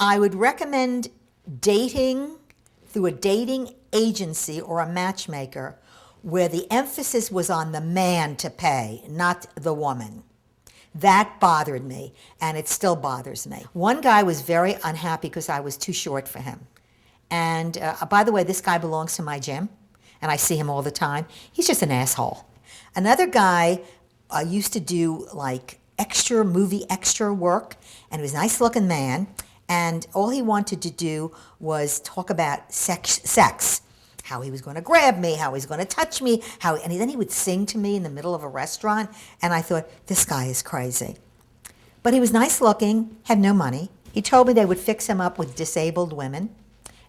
I would recommend dating through a dating agency or a matchmaker where the emphasis was on the man to pay, not the woman. That bothered me, and it still bothers me. One guy was very unhappy because I was too short for him. And by the way, this guy belongs to my gym, and I see him all the time. He's just an asshole. Another guy used to do like movie extra work, and he was a nice-looking man, and all he wanted to do was talk about sex. How he was going to grab me, how he was going to touch me, and then he would sing to me in the middle of a restaurant, and I thought, this guy is crazy. But he was nice looking, had no money. He told me they would fix him up with disabled women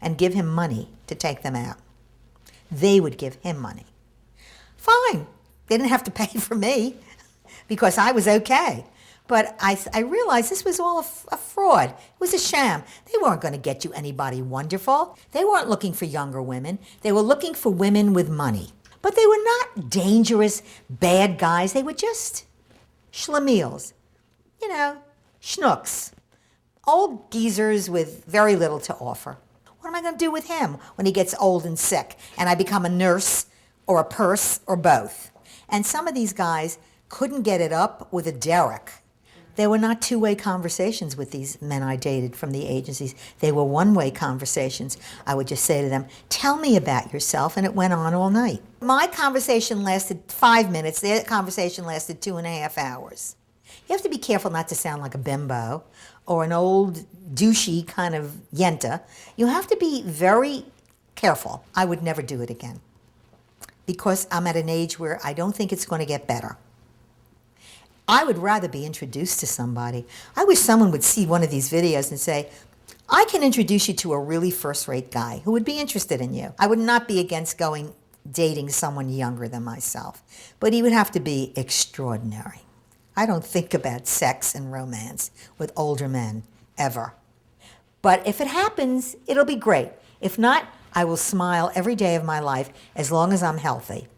and give him money to take them out. They would give him money. Fine. They didn't have to pay for me because I was okay. But I realized this was all a fraud. It was a sham. They weren't going to get you anybody wonderful. They weren't looking for younger women. They were looking for women with money. But they were not dangerous, bad guys. They were just schlemiels, schnooks, old geezers with very little to offer. What am I going to do with him when he gets old and sick and I become a nurse or a purse or both? And some of these guys couldn't get it up with a derrick. There were not two-way conversations with these men I dated from the agencies. They were one-way conversations. I would just say to them, tell me about yourself, and it went on all night. My conversation lasted 5 minutes. Their conversation lasted 2.5 hours. You have to be careful not to sound like a bimbo or an old douchey kind of yenta. You have to be very careful. I would never do it again because I'm at an age where I don't think it's going to get better. I would rather be introduced to somebody. I wish someone would see one of these videos and say, I can introduce you to a really first-rate guy who would be interested in you. I would not be against dating someone younger than myself, but he would have to be extraordinary. I don't think about sex and romance with older men, ever. But if it happens, it'll be great. If not, I will smile every day of my life as long as I'm healthy.